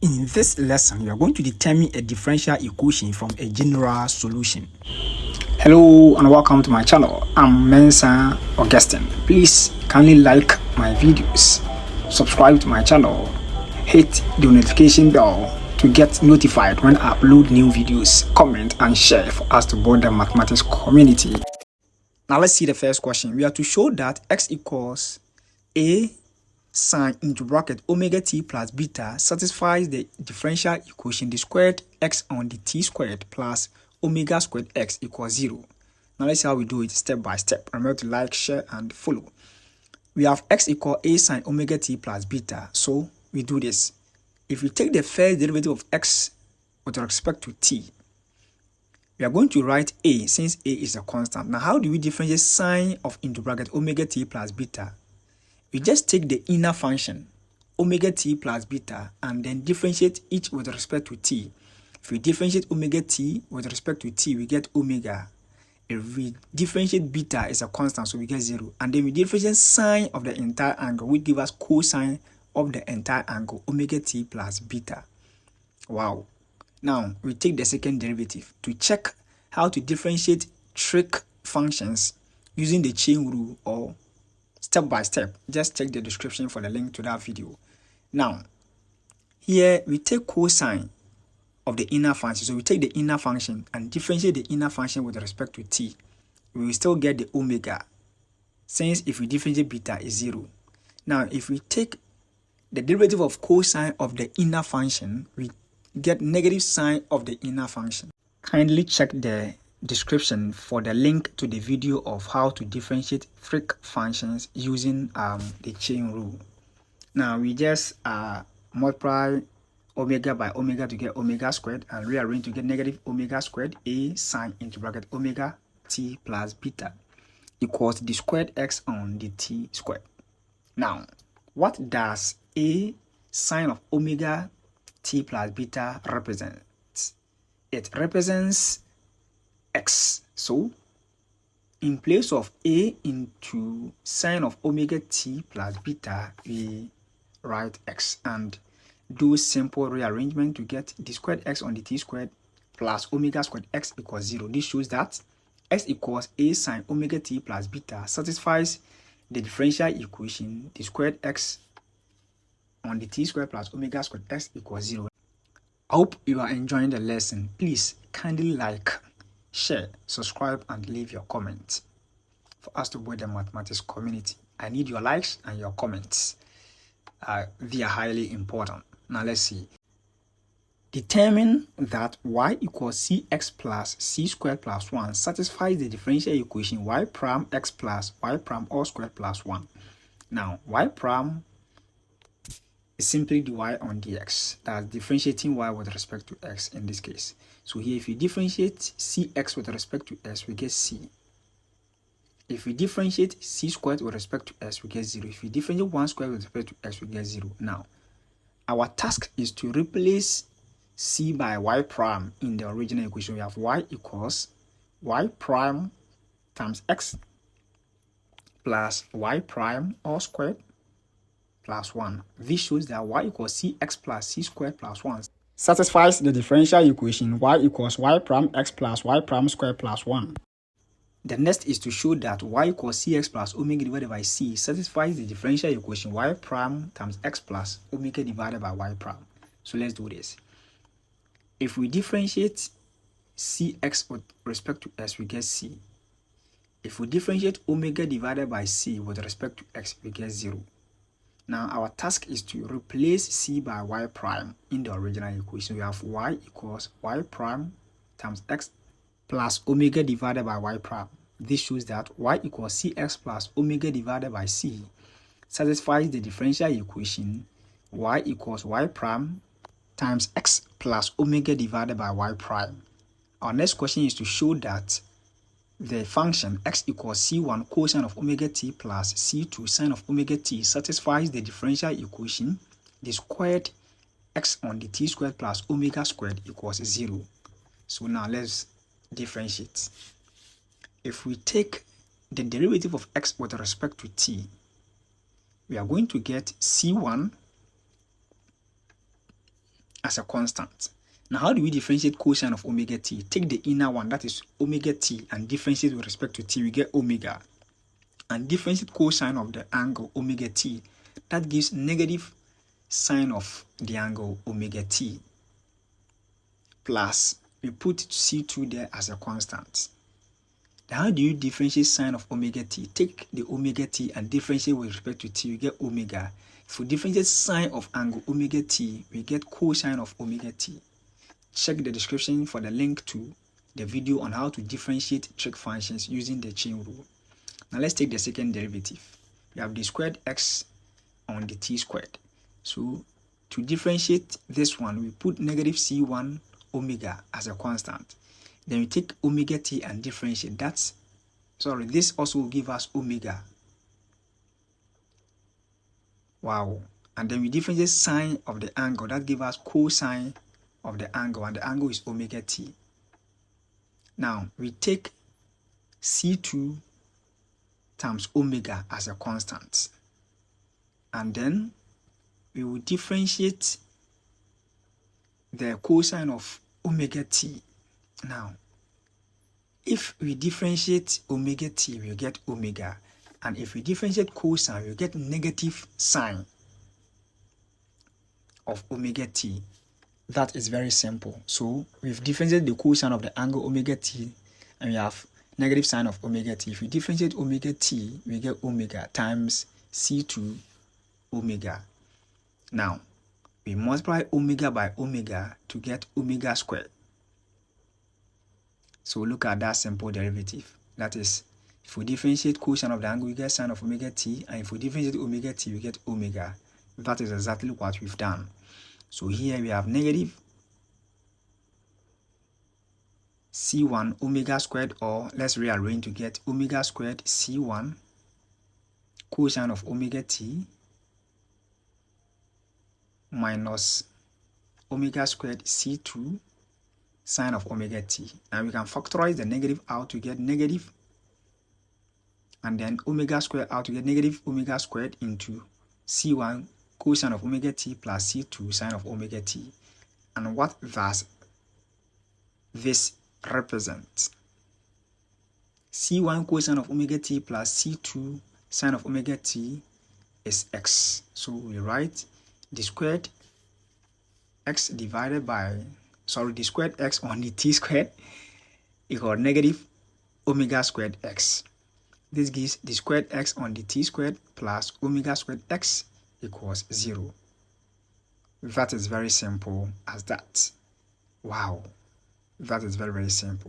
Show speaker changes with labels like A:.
A: In this lesson, we are going to determine a differential equation from a general solution. Hello and welcome to my channel. I'm Mensa Augustine. Please kindly like my videos, subscribe to my channel, hit the notification bell to get notified when I upload new videos, comment and share for us to build the mathematics community. Now let's see the first question. We are to show that x equals a sine into bracket omega t plus beta satisfies the differential equation the squared x on the t squared plus omega squared x equals 0. Now let's see how we do it step by step. Remember to like, share and follow. We have x equal a sine omega t plus beta. So we do this. If we take the first derivative of x with respect to t, we are going to write a since a is a constant. Now how do we differentiate sine of into bracket omega t plus beta? We just take the inner function, omega t plus beta, and then differentiate each with respect to t. If we differentiate omega t with respect to t, we get omega. If we differentiate beta, is a constant, so we get 0. And then we differentiate sine of the entire angle, which gives us cosine of the entire angle, omega t plus beta. Wow. Now, we take the second derivative to check how to differentiate trig functions using the chain rule or step by step. Just check the description for the link to that video. Now, here we take cosine of the inner function. So we take the inner function and differentiate the inner function with respect to t. We will still get the omega, since if we differentiate beta is 0. Now, if we take the derivative of cosine of the inner function, we get negative sine of the inner function. Kindly check the description for the link to the video of how to differentiate trig functions using the chain rule. Now we just multiply omega by omega to get omega squared and rearrange to get negative omega squared a sine into bracket omega t plus beta equals the squared x on the t squared. Now what does a sine of omega t plus beta represent? It represents x. So in place of a into sine of omega t plus beta, we write x and do simple rearrangement to get the squared x on the t squared plus omega squared x equals 0. This shows that x equals a sine omega t plus beta satisfies the differential equation the squared x on the t squared plus omega squared x equals 0. I hope you are enjoying the lesson. Please kindly like, share, subscribe and leave your comments for us to build the mathematics community. I need your likes and your comments. They are highly important. Now let's see. Determine that y equals cx plus c squared plus 1 satisfies the differential equation y prime x plus y prime all squared plus 1. Now y prime is simply dy on dx. That's differentiating y with respect to x in this case. So here if you differentiate cx with respect to s, we get c. If we differentiate c squared with respect to s, we get 0. If we differentiate 1 squared with respect to s, we get 0. Now, our task is to replace c by y prime in the original equation. We have y equals y prime times x plus y prime all squared plus 1. This shows that y equals cx plus c squared plus 1 satisfies the differential equation y equals y prime x plus y prime squared plus 1. The next is to show that y equals cx plus omega divided by c satisfies the differential equation y prime times x plus omega divided by y prime. So let's do this. If we differentiate cx with respect to s, we get c. If we differentiate omega divided by c with respect to x, we get 0. Now our task is to replace c by y prime in the original equation. We have y equals y prime times x plus omega divided by y prime. This shows that y equals cx plus omega divided by c satisfies the differential equation y equals y prime times x plus omega divided by y prime. Our next question is to show that the function x equals c1 cosine of omega t plus c2 sine of omega t satisfies the differential equation the squared x on the t squared plus omega squared equals 0. So now let's differentiate. If we take the derivative of x with respect to t, we are going to get c1 as a constant. Now, how do we differentiate cosine of omega t? Take the inner one, that is omega t, and differentiate with respect to t, we get omega. And differentiate cosine of the angle omega t, that gives negative sine of the angle omega t, plus we put c2 there as a constant. Now, how do you differentiate sine of omega t? Take the omega t and differentiate with respect to t, we get omega. If we differentiate sine of angle omega t, we get cosine of omega t. Check the description for the link to the video on how to differentiate trig functions using the chain rule. Now let's take the second derivative. We have the squared x on the t squared. So to differentiate this one, we put negative c1 omega as a constant. Then we take omega t and differentiate. This also will give us omega. Wow. And then we differentiate sine of the angle. That gives us cosine of the angle, and the angle is omega t. Now we take c2 times omega as a constant, and then we will differentiate the cosine of omega t. Now if we differentiate omega t, we get omega, and if we differentiate cosine, we get negative sine of omega t. That is very simple. So we've differentiated the cosine of the angle omega t, and we have negative sine of omega t. If we differentiate omega t, we get omega times c2 omega. Now we multiply omega by omega to get omega squared. So look at that simple derivative. That is, if we differentiate cosine of the angle, we get sine of omega t, and if we differentiate omega t, we get omega. That is exactly what we've done. So here we have negative c1 omega squared, or let's rearrange to get omega squared c1 cosine of omega t minus omega squared c2 sine of omega t. And we can factorize the negative out to get negative, and then omega squared out to get negative omega squared into c1 cosine of omega t plus c2 sine of omega t. And what does this represent? c1 cosine of omega t plus c2 sine of omega t is x. So we write the squared x divided by, the squared x on the t squared equal negative omega squared x. This gives the squared x on the t squared plus omega squared x equals 0. That is very simple as that. Wow, that is very, very simple.